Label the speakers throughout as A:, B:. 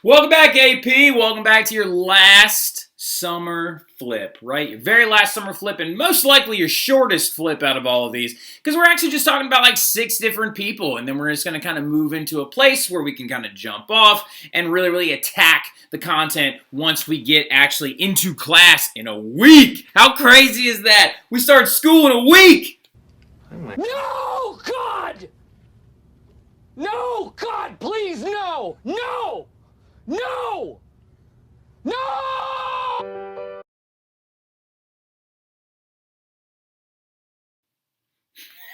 A: Welcome back, AP. Welcome back to your last summer flip, right? Your very last summer flip, and most likely your shortest flip out of all of these, because we're actually just talking about like 6 different people, and then we're just going to kind of move into a place where we can kind of jump off and really attack the content once we get actually into class in a week. How crazy is that? We start school in a week!
B: No, God! No, God, please, no! No! No! No!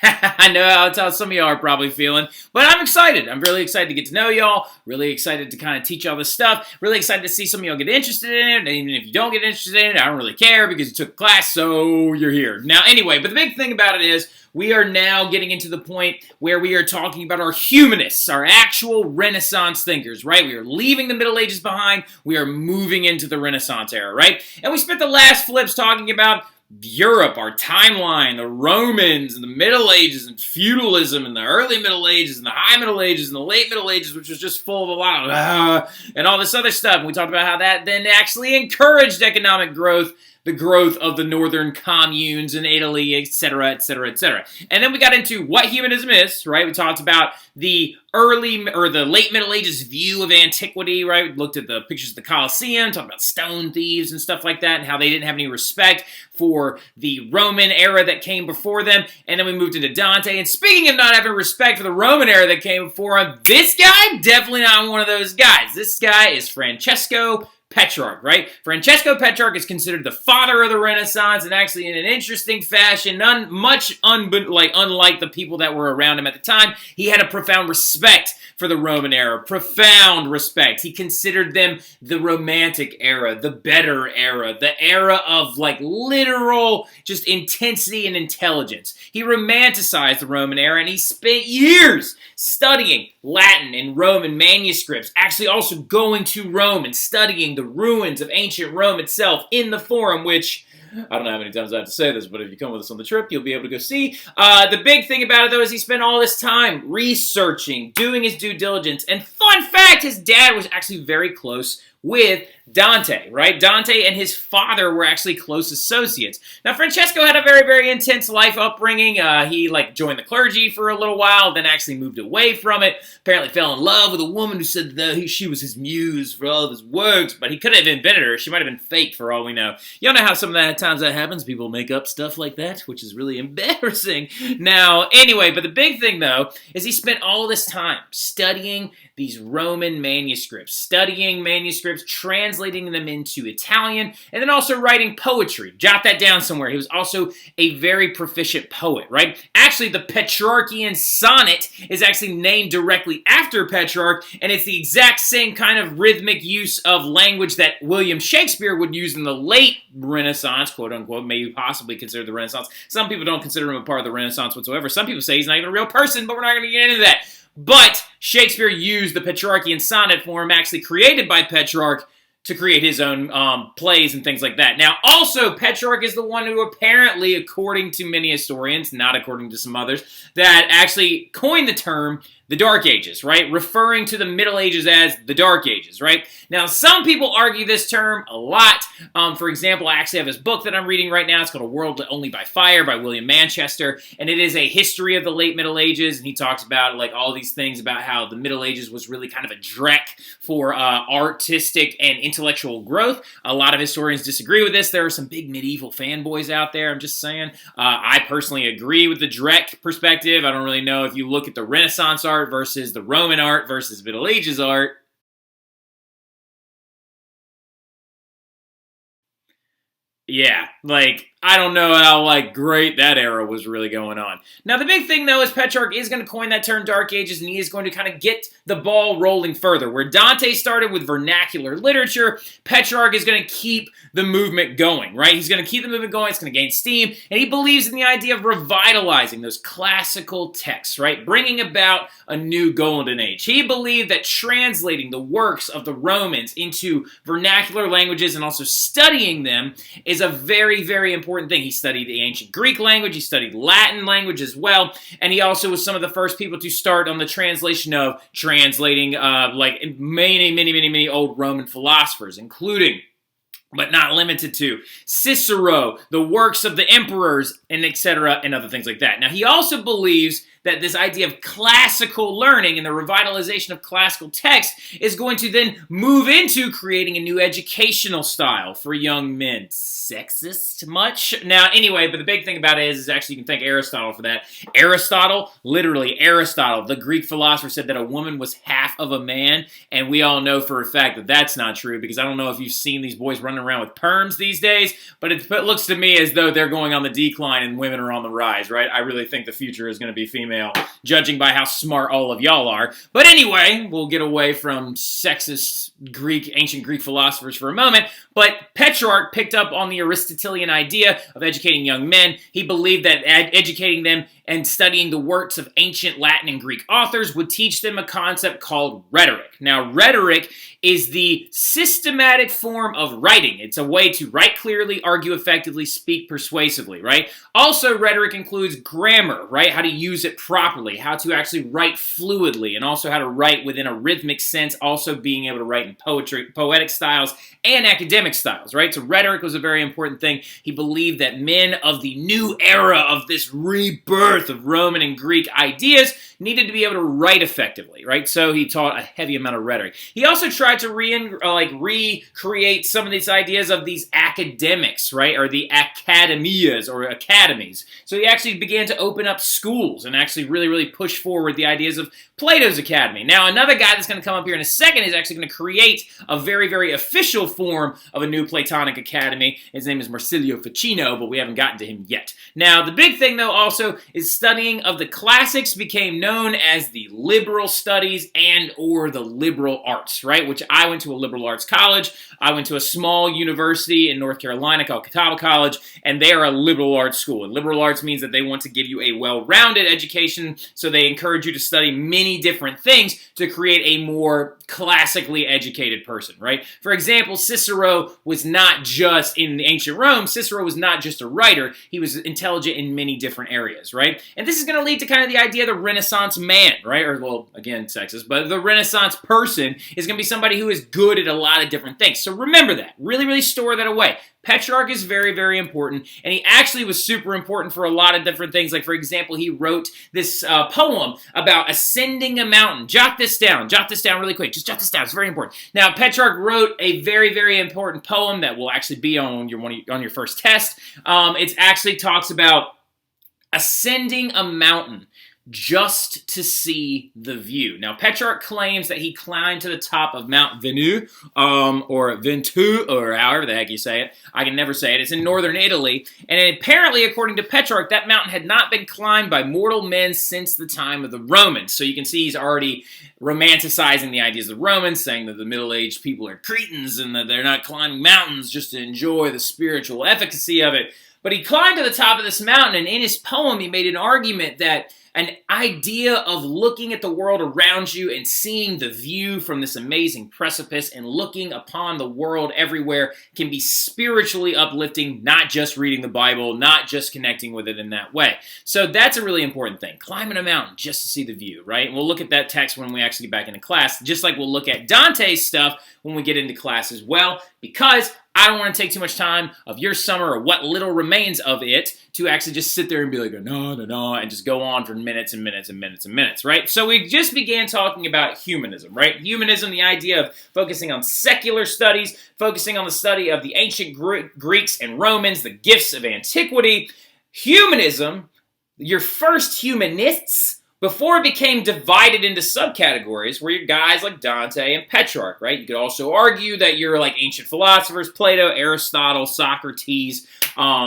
A: I know how some of y'all are probably feeling, but I'm excited. I'm really excited to get to know y'all, really excited to kind of teach y'all this stuff, really excited to see some of y'all get interested in it, and even if you don't get interested in it, I don't really care because you took a class, so you're here. Now, anyway, but the big thing about it is we are now getting into the point where we are talking about our humanists, our actual Renaissance thinkers, right? We are leaving the Middle Ages behind. We are moving into the Renaissance era, right? And we spent the last flips talking about Europe, our timeline, the Romans, and the Middle Ages, and feudalism, and the early Middle Ages, and the high Middle Ages, and the late Middle Ages, which was just full of a lot of and all this other stuff. And we talked about how that then actually encouraged economic growth, the growth of the northern communes in Italy, etc., etc., etc. And then we got into what humanism is, right? We talked about the early or the late Middle Ages view of antiquity, right? We looked at the pictures of the Colosseum, talked about stone thieves and stuff like that, and how they didn't have any respect for the Roman era that came before them. And then we moved into Dante. And speaking of not having respect for the Roman era that came before him, this guy, definitely not one of those guys. This guy is Francesco Petrarch, right? Francesco Petrarch is considered the father of the Renaissance, and actually in an interesting fashion, unlike the people that were around him at the time, he had a profound respect for the Roman era, profound respect. He considered them the Romantic era, the better era, the era of like literal just intensity and intelligence. He romanticized the Roman era, and he spent years studying Latin and Roman manuscripts, actually also going to Rome and studying the ruins of ancient Rome itself in the Forum, which I don't know how many times I have to say this, but if you come with us on the trip, you'll be able to go see. The big thing about it, though, is he spent all this time researching, doing his due diligence, and fun fact, his dad was actually very close with Dante, right? Dante and his father were actually close associates. Now, Francesco had a very intense life upbringing. He joined the clergy for a little while, then actually moved away from it. Apparently fell in love with a woman who said that she was his muse for all of his works, but he could have invented her. She might have been fake for all we know. Y'all know how some of the times that happens. People make up stuff like that, which is really embarrassing. Now, anyway, but the big thing, though, is he spent all this time studying these Roman manuscripts, translating them into Italian, and then also writing poetry. Jot that down somewhere. He was also a very proficient poet, right? Actually, the Petrarchian sonnet is actually named directly after Petrarch, and it's the exact same kind of rhythmic use of language that William Shakespeare would use in the late Renaissance, quote unquote, maybe possibly considered the Renaissance. Some people don't consider him a part of the Renaissance whatsoever. Some people say he's not even a real person, but we're not going to get into that. But Shakespeare used the Petrarchian sonnet form actually created by Petrarch to create his own plays and things like that. Now, also, Petrarch is the one who apparently, according to many historians, not according to some others, that actually coined the term the Dark Ages, right? Referring to the Middle Ages as the Dark Ages, right? Now, some people argue this term a lot. For example, I actually have this book that I'm reading right now. It's called A World Lit Only by Fire by William Manchester, and it is a history of the late Middle Ages, and he talks about all these things about how the Middle Ages was really kind of a dreck for artistic and intellectual growth. A lot of historians disagree with this. There are some big medieval fanboys out there, I'm just saying. I personally agree with the dreck perspective. I don't really know if you look at the Renaissance art versus the Roman art versus Middle Ages art. Yeah, I don't know how, great that era was really going on. Now, the big thing, though, is Petrarch is going to coin that term Dark Ages, and he is going to kind of get the ball rolling further. Where Dante started with vernacular literature, Petrarch is going to keep the movement going, right? He's going to keep the movement going, it's going to gain steam, and he believes in the idea of revitalizing those classical texts, right? Bringing about a new golden age. He believed that translating the works of the Romans into vernacular languages and also studying them is a very important important thing. He studied the ancient Greek language, he studied Latin language as well, and he also was some of the first people to start on the translating like many old Roman philosophers, including but not limited to Cicero, the works of the emperors, and etc., and other things like that. Now, he also believes that this idea of classical learning and the revitalization of classical text is going to then move into creating a new educational style for young men. Sexist much? Now, anyway, but the big thing about it is actually you can thank Aristotle for that. Literally Aristotle, the Greek philosopher, said that a woman was half of a man, and we all know for a fact that that's not true, because I don't know if you've seen these boys running around with perms these days, but it looks to me as though they're going on the decline and women are on the rise, right? I really think the future is going to be female, judging by how smart all of y'all are. But anyway, we'll get away from sexist ancient Greek philosophers for a moment. But Petrarch picked up on the Aristotelian idea of educating young men. He believed that educating them and studying the works of ancient Latin and Greek authors would teach them a concept called rhetoric. Now, rhetoric is the systematic form of writing. It's a way to write clearly, argue effectively, speak persuasively, right? Also, rhetoric includes grammar, right? How to use it properly, how to actually write fluidly, and also how to write within a rhythmic sense, also being able to write in poetic styles, and academic styles, right? So rhetoric was a very important thing. He believed that men of the new era of this rebirth of Roman and Greek ideas needed to be able to write effectively, right? So he taught a heavy amount of rhetoric. He also tried to recreate some of these ideas of these academics, right? Or the academias or academies. So he actually began to open up schools and actually really push forward the ideas of Plato's Academy. Now, another guy that's going to come up here in a second is actually going to create a very official form of a new Platonic academy. His name is Marsilio Ficino, but we haven't gotten to him yet. Now, the big thing, though, also is studying of the classics became known as the liberal studies and or the liberal arts, right? Which I went to a liberal arts college. I went to a small university in North Carolina called Catawba College, and they are a liberal arts school. And liberal arts means that they want to give you a well-rounded education, so they encourage you to study many different things to create a more classically educated person, right? For example, Cicero was not just, in ancient Rome, Cicero was not just a writer, he was intelligent in many different areas, right? And this is going to lead to kind of the idea of the Renaissance man, right? Or, well, again, sexist, but the Renaissance person is going to be somebody who is good at a lot of different things. So remember that. Really store that away. Petrarch is very important, and he actually was super important for a lot of different things. Like, for example, he wrote this poem about ascending a mountain. Jot this down really quick. Just jot this down. It's very important. Now, Petrarch wrote a very important poem that will actually be on your first test. It actually talks about ascending a mountain just to see the view. Now, Petrarch claims that he climbed to the top of Mount Venus, or Ventoux, or however the heck you say it. I can never say it. It's in northern Italy, and apparently, according to Petrarch, that mountain had not been climbed by mortal men since the time of the Romans. So you can see he's already romanticizing the ideas of the Romans, saying that the middle-aged people are cretins and that they're not climbing mountains just to enjoy the spiritual efficacy of it. But he climbed to the top of this mountain, and in his poem, he made an argument that an idea of looking at the world around you and seeing the view from this amazing precipice and looking upon the world everywhere can be spiritually uplifting, not just reading the Bible, not just connecting with it in that way. So that's a really important thing. Climbing a mountain just to see the view, right? And we'll look at that text when we actually get back into class, just like we'll look at Dante's stuff when we get into class as well, because I don't want to take too much time of your summer or what little remains of it to actually just sit there and be like, no, and just go on for minutes and minutes, right? So we just began talking about humanism, right? Humanism, the idea of focusing on secular studies, focusing on the study of the ancient Greeks and Romans, the gifts of antiquity. Humanism, your first humanists, before it became divided into subcategories, were your guys like Dante and Petrarch, right? You could also argue that you're like ancient philosophers, Plato, Aristotle, Socrates,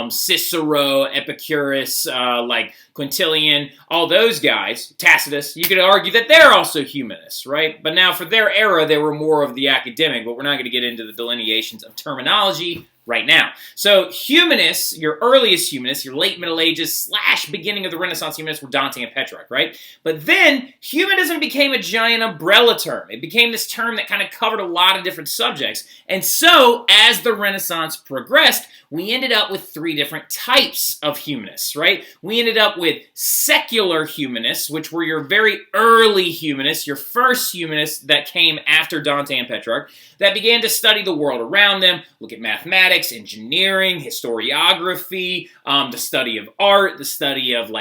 A: Cicero, Epicurus, like Quintilian, all those guys, Tacitus. You could argue that they're also humanists, right? But now for their era, they were more of the academic, but we're not going to get into the delineations of terminology right now. So humanists, your earliest humanists, your late Middle Ages / beginning of the Renaissance humanists were Dante and Petrarch, right? But then humanism became a giant umbrella term. It became this term that kind of covered a lot of different subjects. And so as the Renaissance progressed, we ended up with 3 different types of humanists, right? We ended up with secular humanists, which were your very early humanists, your first humanists that came after Dante and Petrarch, that began to study the world around them, look at mathematics, engineering, historiography, the study of art, the study of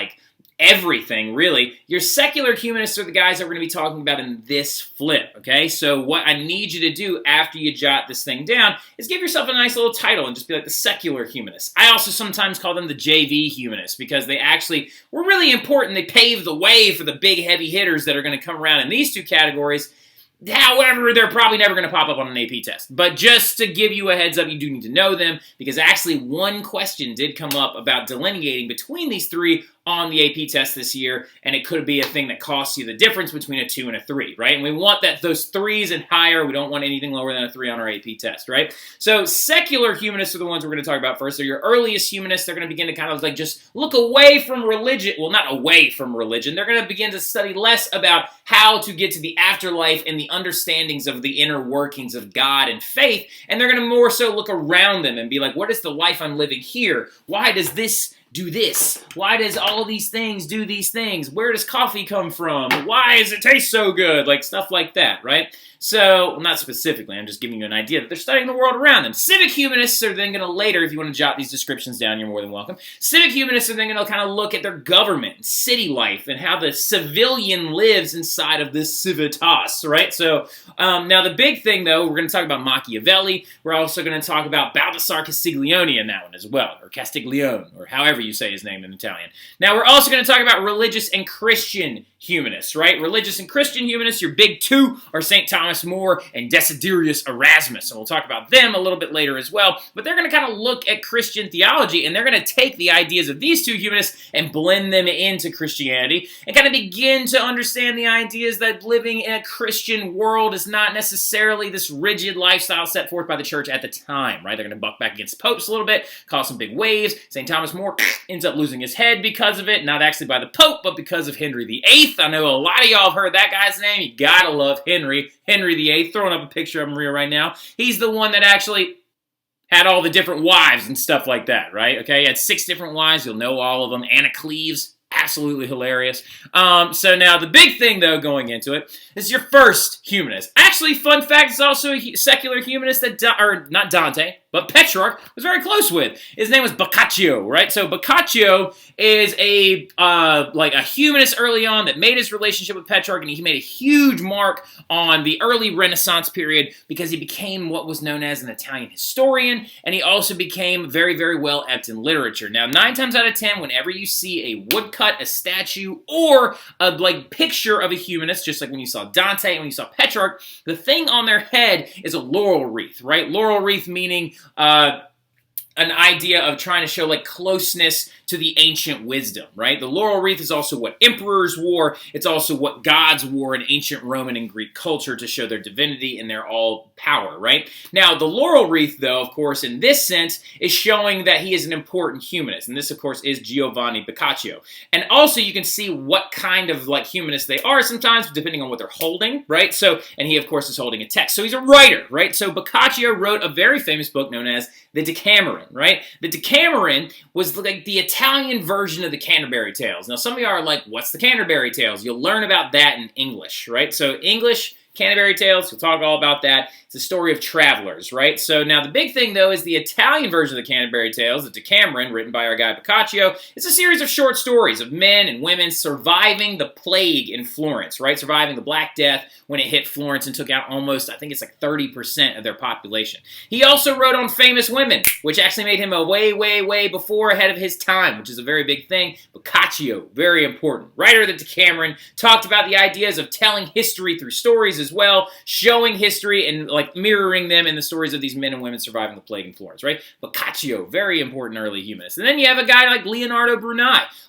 A: everything, really. Your secular humanists are the guys that we're going to be talking about in this flip, okay? So what I need you to do after you jot this thing down is give yourself a nice little title and just be like the secular humanists. I also sometimes call them the JV humanists because they actually were really important. They paved the way for the big heavy hitters that are going to come around in these 2 categories. However, they're probably never going to pop up on an AP test. But just to give you a heads up, you do need to know them because actually one question did come up about delineating between these 3 on the AP test this year, and it could be a thing that costs you the difference between a 2 and a 3, right? And we want those 3s and higher. We don't want anything lower than a 3 on our AP test, right? So secular humanists are the ones we're going to talk about first. They're your earliest humanists. They're going to begin to kind of just look away from religion. Well, not away from religion. They're going to begin to study less about how to get to the afterlife and the understandings of the inner workings of God and faith, and they're going to more so look around them and be like, what is the life I'm living here? Why does this do this? Why does all of these things do these things? Where does coffee come from? Why does it taste so good? Stuff like that, right? So, well, not specifically, I'm just giving you an idea that they're studying the world around them. Civic humanists are then going to later, if you want to jot these descriptions down, you're more than welcome. Civic humanists are then going to kind of look at their government, city life, and how the civilian lives inside of this civitas, right? So, now the big thing, though, we're going to talk about Machiavelli. We're also going to talk about Baldassare Castiglione in that one as well, or Castiglione, or however you say his name in Italian. Now, we're also going to talk about religious and Christian humanists, right? Religious and Christian humanists, your big 2 are St. Thomas More and Desiderius Erasmus, and we'll talk about them a little bit later as well, but they're going to kind of look at Christian theology, and they're going to take the ideas of these 2 humanists and blend them into Christianity, and kind of begin to understand the ideas that living in a Christian world is not necessarily this rigid lifestyle set forth by the church at the time, right? They're going to buck back against popes a little bit, cause some big waves. St. Thomas More ends up losing his head because of it, not actually by the Pope, but because of Henry VIII. I know a lot of y'all have heard that guy's name. You gotta love Henry VIII. Throwing up a picture of him real right now. He's the one that actually had all the different wives and stuff like that, right? Okay, he had 6 different wives. You'll know all of them. Anna Cleves, absolutely hilarious. So now the big thing, though, going into it, is your first humanist. Actually, fun fact, it's also a secular humanist that, not Dante, but Petrarch was very close with. His name was Boccaccio, right? So Boccaccio is a humanist early on that made his relationship with Petrarch, and he made a huge mark on the early Renaissance period because he became what was known as an Italian historian, and he also became very, very well apt in literature. Now, 9 times out of 10, whenever you see a woodcut, a statue, or a picture of a humanist, just like when you saw Dante and when you saw Petrarch, the thing on their head is a laurel wreath, right? Laurel wreath meaning an idea of trying to show closeness to the ancient wisdom, right? The laurel wreath is also what emperors wore. It's also what gods wore in ancient Roman and Greek culture to show their divinity and their all power, right? Now, the laurel wreath, though, of course, in this sense, is showing that he is an important humanist. And this, of course, is Giovanni Boccaccio. And also, you can see what kind of humanist they are sometimes, depending on what they're holding, right? So, and he, of course, is holding a text. So he's a writer, right? So Boccaccio wrote a very famous book known as the Decameron, right? The Decameron was the Italian version of the Canterbury Tales. Now, some of you are like, what's the Canterbury Tales? You'll learn about that in English, right? So English, Canterbury Tales, we'll talk all about that. It's a story of travelers, right? So now the big thing, though, is the Italian version of the Canterbury Tales, the Decameron, written by our guy Boccaccio. It's a series of short stories of men and women surviving the plague in Florence, right? Surviving the Black Death when it hit Florence and took out almost, I think it's 30% of their population. He also wrote on famous women, which actually made him a way, way, way before ahead of his time, which is a very big thing. Boccaccio, very important. Writer of the Decameron, talked about the ideas of telling history through stories as well, showing history and like mirroring them in the stories of these men and women surviving the plague in Florence, right? Boccaccio, very important early humanist. And then you have a guy like Leonardo Bruni.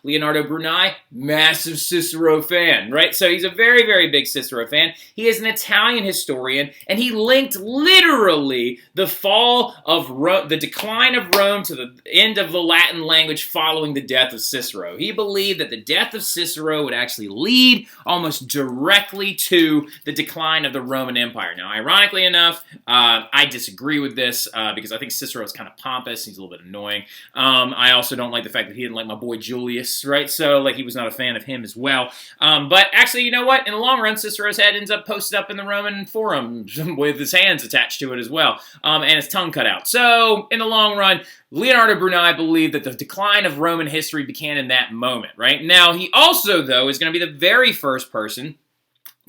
A: Leonardo Bruni, massive Cicero fan, right? So he's a very, very big Cicero fan. He is an Italian historian, and he linked literally the fall of Rome, the decline of Rome to the end of the Latin language following the death of Cicero. He believed that the death of Cicero would actually lead almost directly to the decline of the Roman Empire. Now, ironically enough, I disagree with this because I think Cicero is kind of pompous. He's a little bit annoying. I also don't like the fact that he didn't like my boy Julius, right? So, like, he was not a fan of him as well. But actually, you know what? In the long run, Cicero's head ends up posted up in the Roman Forum with his hands attached to it as well, and his tongue cut out. So, in the long run, Leonardo Bruni believed that the decline of Roman history began in that moment, right? Now, he also, though, is going to be the very first person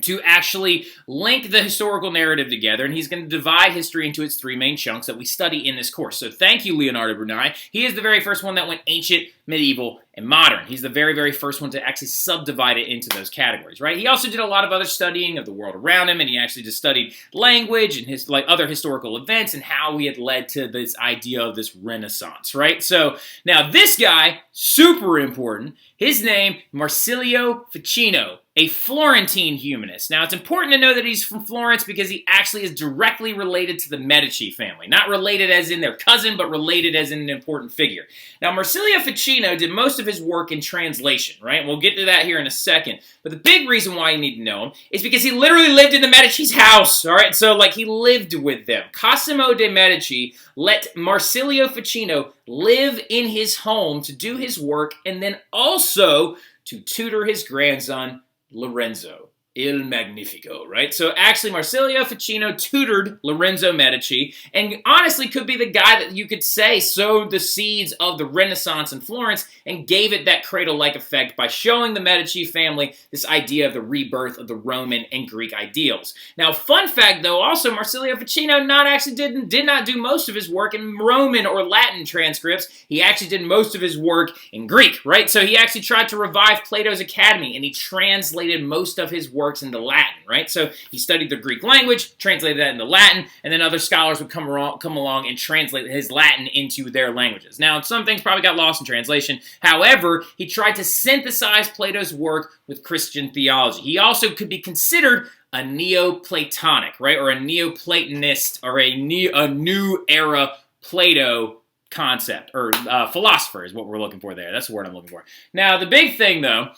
A: to actually link the historical narrative together, and he's going to divide history into its three main chunks that we study in this course. So thank you, Leonardo Bruni. He is the very first one that went ancient, medieval, and modern. He's the very, very first one to actually subdivide it into those categories, right? He also did a lot of other studying of the world around him, and he actually just studied language and his other historical events and how we had led to this idea of this Renaissance, right? So now this guy, super important. His name, Marsilio Ficino, a Florentine humanist. Now, it's important to know that he's from Florence because he actually is directly related to the Medici family. Not related as in their cousin, but related as in an important figure. Now, Marsilio Ficino did most of his work in translation, right? We'll get to that here in a second. But the big reason why you need to know him is because he literally lived in the Medici's house, all right? So, like, he lived with them. Cosimo de' Medici let Marsilio Ficino live in his home to do his work and then also to tutor his grandson, Lorenzo. Il Magnifico, right? So actually, Marsilio Ficino tutored Lorenzo Medici, and honestly could be the guy that you could say sowed the seeds of the Renaissance in Florence and gave it that cradle-like effect by showing the Medici family this idea of the rebirth of the Roman and Greek ideals. Now, fun fact though, also Marsilio Ficino did not do most of his work in Roman or Latin transcripts. He actually did most of his work in Greek, right? So he actually tried to revive Plato's Academy, and he translated most of his works into Latin, right? So he studied the Greek language, translated that into Latin, and then other scholars would come along and translate his Latin into their languages. Now, some things probably got lost in translation. However, he tried to synthesize Plato's work with Christian theology. He also could be considered a Neoplatonic, right? Or a Neoplatonist, or a new era Plato concept, or philosopher is what we're looking for there. That's the word I'm looking for. Now, the big thing, though,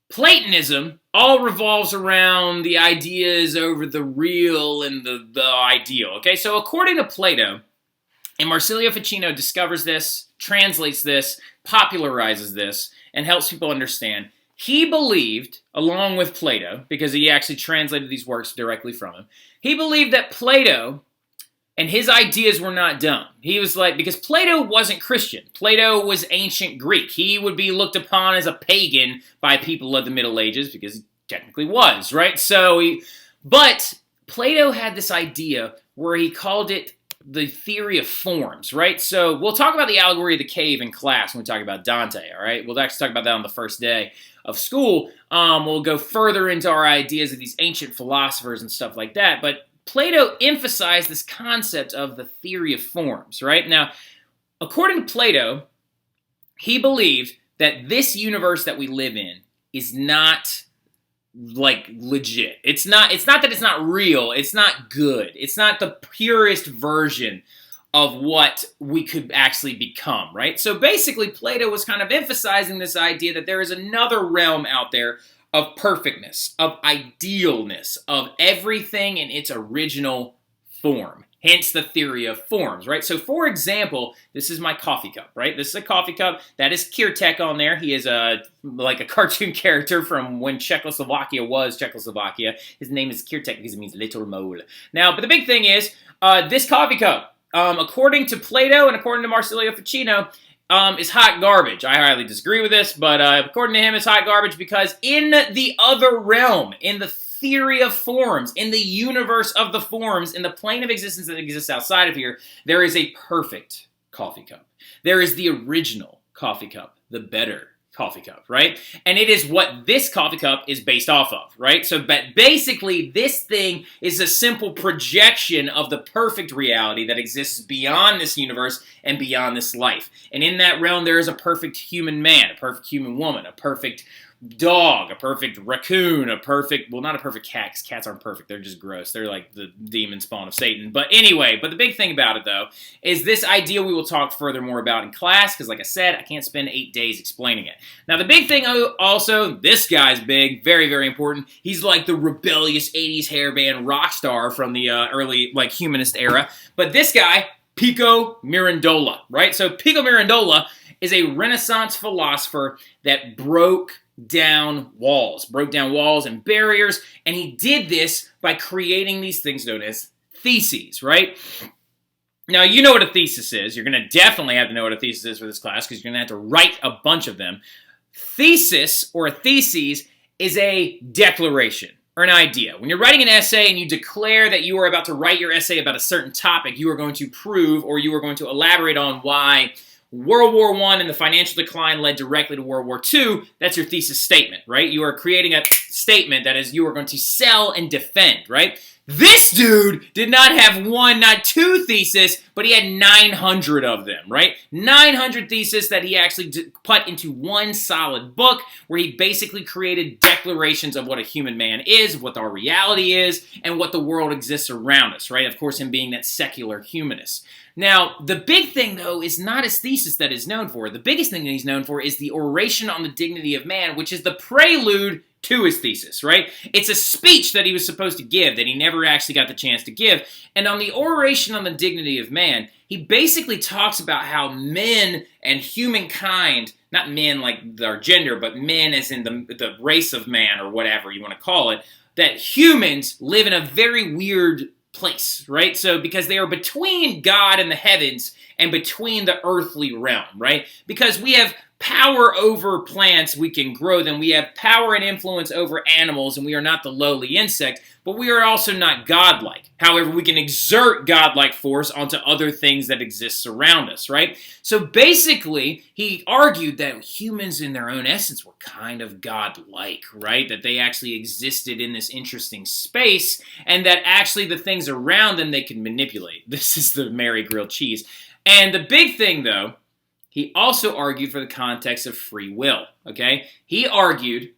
A: Platonism all revolves around the ideas over the real and the ideal, okay? So according to Plato, and Marsilio Ficino discovers this, translates this, popularizes this, and helps people understand, he believed, along with Plato, because he actually translated these works directly from him, he believed that Plato and his ideas were not dumb. He was like, because Plato wasn't Christian. Plato was ancient Greek. He would be looked upon as a pagan by people of the Middle Ages because he technically was, right? But Plato had this idea where he called it the theory of forms, right? So we'll talk about the allegory of the cave in class when we talk about Dante, all right? We'll actually talk about that on the first day of school. We'll go further into our ideas of these ancient philosophers and stuff like that, but Plato emphasized this concept of the theory of forms, right? Now, according to Plato, he believed that this universe that we live in is not, like, legit. It's not that it's not real. It's not good. It's not the purest version of what we could actually become, right? So basically, Plato was kind of emphasizing this idea that there is another realm out there of perfectness, of idealness, of everything in its original form. Hence the theory of forms, right? So for example, this is my coffee cup, right? This is a coffee cup. That is Kirtek on there. He is like a cartoon character from when Czechoslovakia was Czechoslovakia. His name is Kirtek because it means little mole. Now, but the big thing is, this coffee cup, according to Plato and according to Marsilio Ficino, is hot garbage. I highly disagree with this, but according to him, it's hot garbage because in the other realm, in the theory of forms, in the universe of the forms, in the plane of existence that exists outside of here, there is a perfect coffee cup. There is the original coffee cup, the better coffee cup, right? And it is what this coffee cup is based off of, right? So, but basically, this thing is a simple projection of the perfect reality that exists beyond this universe and beyond this life. And in that realm, there is a perfect human man, a perfect human woman, a perfect dog, a perfect raccoon, well, not a perfect cat, because cats aren't perfect. They're just gross. They're like the demon spawn of Satan. But anyway, the big thing about it, though, is this idea we will talk furthermore about in class, because like I said, I can't spend 8 days explaining it. Now, the big thing also, this guy's big, very, very important. He's like the rebellious 80s hairband rock star from the early, like, humanist era. But this guy, Pico Mirandola, right? So Pico Mirandola is a Renaissance philosopher that broke down walls and barriers, and he did this by creating these things known as theses, right? Now, you know what a thesis is. You're going to definitely have to know what a thesis is for this class, because you're going to have to write a bunch of them. Thesis, or a thesis, is a declaration or an idea. When you're writing an essay and you declare that you are about to write your essay about a certain topic, you are going to prove, or you are going to elaborate on why World War I and the financial decline led directly to World War II. That's your thesis statement, right? You are creating a statement that is you are going to sell and defend, right? This dude did not have one, not two theses, but he had 900 of them, right? 900 theses that he actually put into one solid book where he basically created declarations of what a human man is, what our reality is, and what the world exists around us, right? Of course, him being that secular humanist. Now, the big thing, though, is not his thesis that he's known for. The biggest thing that he's known for is the Oration on the Dignity of Man, which is the prelude to his thesis, right? It's a speech that he was supposed to give that he never actually got the chance to give. And on the Oration on the Dignity of Man, he basically talks about how men and humankind, not men like our gender, but men as in the race of man, or whatever you want to call it, that humans live in a very weird place, right? So because they are between God and the heavens and between the earthly realm, right? Because we have power over plants, we can grow them. We have power and influence over animals, and we are not the lowly insect, but we are also not godlike. However, we can exert godlike force onto other things that exist around us, right? So basically, he argued that humans in their own essence were kind of godlike, right? That they actually existed in this interesting space, and that actually the things around them they can manipulate. This is the Mary grilled cheese. And the big thing, though, he also argued for the context of free will, okay? He argued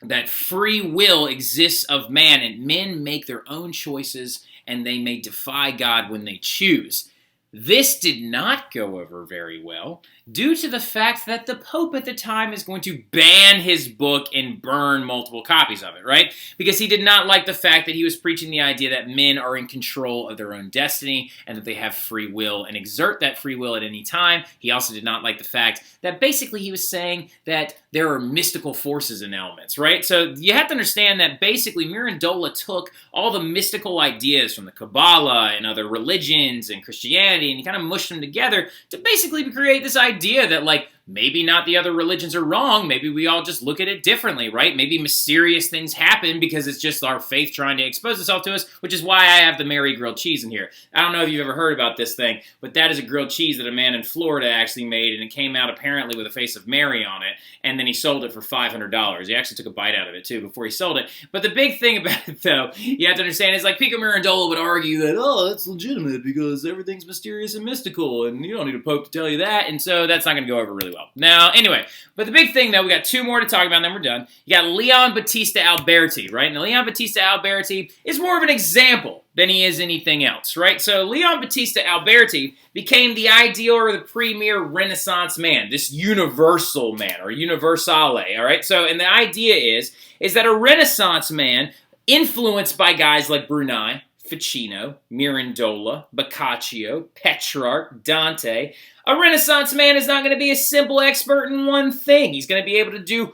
A: that free will exists of man, and men make their own choices, and they may defy God when they choose. This did not go over very well due to the fact that the Pope at the time is going to ban his book and burn multiple copies of it, right? Because he did not like the fact that he was preaching the idea that men are in control of their own destiny and that they have free will and exert that free will at any time. He also did not like the fact that basically he was saying that there are mystical forces and elements, right? So you have to understand that basically Mirandola took all the mystical ideas from the Kabbalah and other religions and Christianity, and he kind of mushed them together to basically create this idea that, like, maybe not the other religions are wrong, maybe we all just look at it differently, right? Maybe mysterious things happen because it's just our faith trying to expose itself to us, which is why I have the Mary grilled cheese in here. I don't know if you've ever heard about this thing, but that is a grilled cheese that a man in Florida actually made, and it came out apparently with a face of Mary on it, and then he sold it for $500. He actually took a bite out of it, too, before he sold it. But the big thing about it, though, you have to understand, is like Pico Mirandola would argue that, oh, that's legitimate because everything's mysterious and mystical, and you don't need a pope to tell you that, and so that's not going to go over really well. Now, anyway, but the big thing, though, we got two more to talk about, and then we're done. You got Leon Battista Alberti, right? Now, Leon Battista Alberti is more of an example than he is anything else, right? So Leon Battista Alberti became the ideal or the premier Renaissance man, this universal man, or universale, all right? So, and the idea is that a Renaissance man, influenced by guys like Bruni, Ficino, Mirandola, Boccaccio, Petrarch, Dante, a Renaissance man is not going to be a simple expert in one thing. He's going to be able to do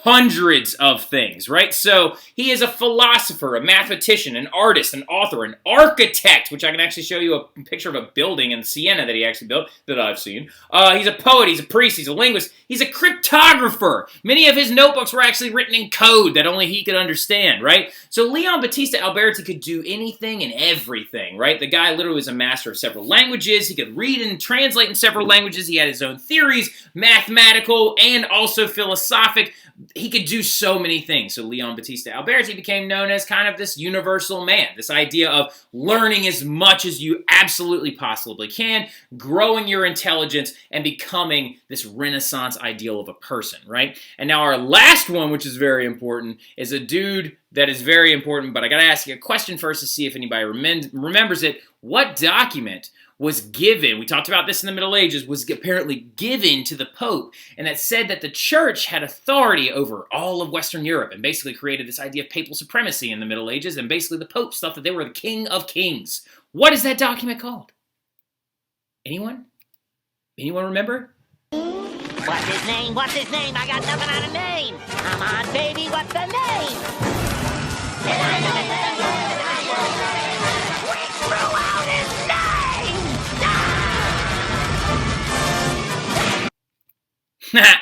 A: hundreds of things, right? So he is a philosopher, a mathematician, an artist, an author, an architect, which I can actually show you a picture of a building in Siena that he actually built, that I've seen. He's a poet, he's a priest, he's a linguist, he's a cryptographer. Many of his notebooks were actually written in code that only he could understand, right? So Leon Battista Alberti could do anything and everything, right? The guy literally was a master of several languages. He could read and translate in several languages. He had his own theories, mathematical and also philosophic. He could do so many things. So Leon Battista Alberti became known as kind of this universal man, this idea of learning as much as you absolutely possibly can, growing your intelligence, and becoming this Renaissance ideal of a person, right? And now our last one, which is very important, is a dude that is very important, but I gotta ask you a question first to see if anybody remembers it. What document was given, we talked about this in the Middle Ages, was apparently given to the Pope, and that said that the church had authority over all of Western Europe, and basically created this idea of papal supremacy in the Middle Ages, and basically the Pope thought that they were the king of kings. What is that document called? Anyone? Anyone remember?
C: What's his name? What's his name? I got nothing on a name. Come on, baby, what's the name? We threw out his name!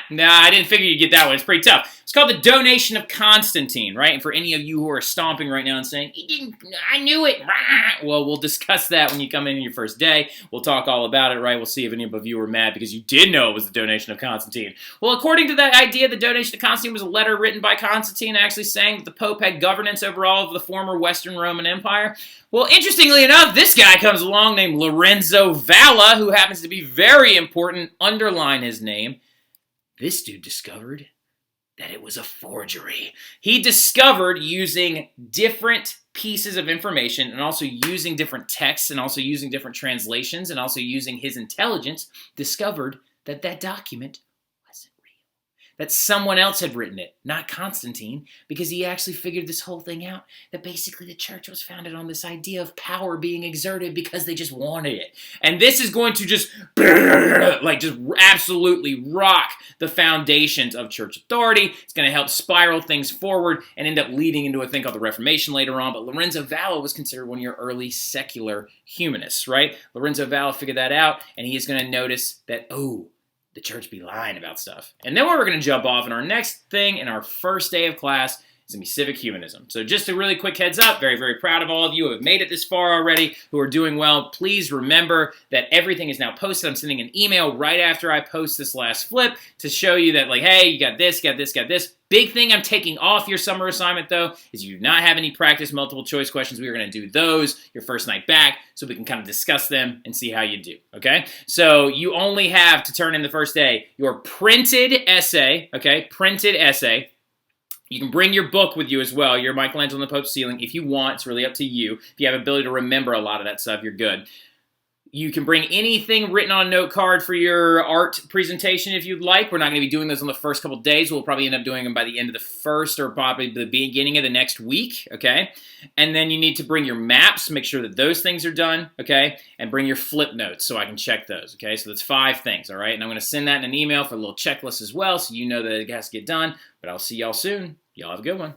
A: Nah, I didn't figure you'd get that one. It's pretty tough. It's called the Donation of Constantine, right? And for any of you who are stomping right now and saying, I knew it. Well, we'll discuss that when you come in your first day. We'll talk all about it, right? We'll see if any of you were mad because you did know it was the Donation of Constantine. Well, according to that idea, the Donation of Constantine was a letter written by Constantine actually saying that the Pope had governance over all of the former Western Roman Empire. Well, interestingly enough, this guy comes along named Lorenzo Valla, who happens to be very important. Underline his name. This dude discovered that it was a forgery. He discovered using different pieces of information and also using different texts and also using different translations and also using his intelligence, discovered that that document wasn't real. That someone else had written it, not Constantine, because he actually figured this whole thing out, that basically the church was founded on this idea of power being exerted because they just wanted it. And this is going to just absolutely rock the foundations of church authority. It's going to help spiral things forward and end up leading into a thing called the Reformation later on. But Lorenzo Valla was considered one of your early secular humanists, right? Lorenzo Valla figured that out, and he is going to notice that, oh, the church be lying about stuff. And then we're going to jump off, and our next thing in our first day of class is going to be civic humanism. So just a really quick heads up, very, very proud of all of you who have made it this far already, who are doing well. Please remember that everything is now posted. I'm sending an email right after I post this last flip to show you that, like, hey, you got this, got this, got this. Big thing I'm taking off your summer assignment, though, is you do not have any practice multiple choice questions. We are going to do those your first night back so we can kind of discuss them and see how you do, okay? So you only have to turn in the first day your printed essay, okay? Printed essay. You can bring your book with you as well, your Michelangelo on the Pope's Ceiling, if you want. It's really up to you. If you have ability to remember a lot of that stuff, you're good. You can bring anything written on a note card for your art presentation if you'd like. We're not going to be doing those on the first couple days. We'll probably end up doing them by the end of the first or probably the beginning of the next week, okay? And then you need to bring your maps, make sure that those things are done, okay? And bring your flip notes so I can check those, okay? So that's 5 things, all right? And I'm going to send that in an email for a little checklist as well so you know that it has to get done. But I'll see y'all soon. Y'all have a good one.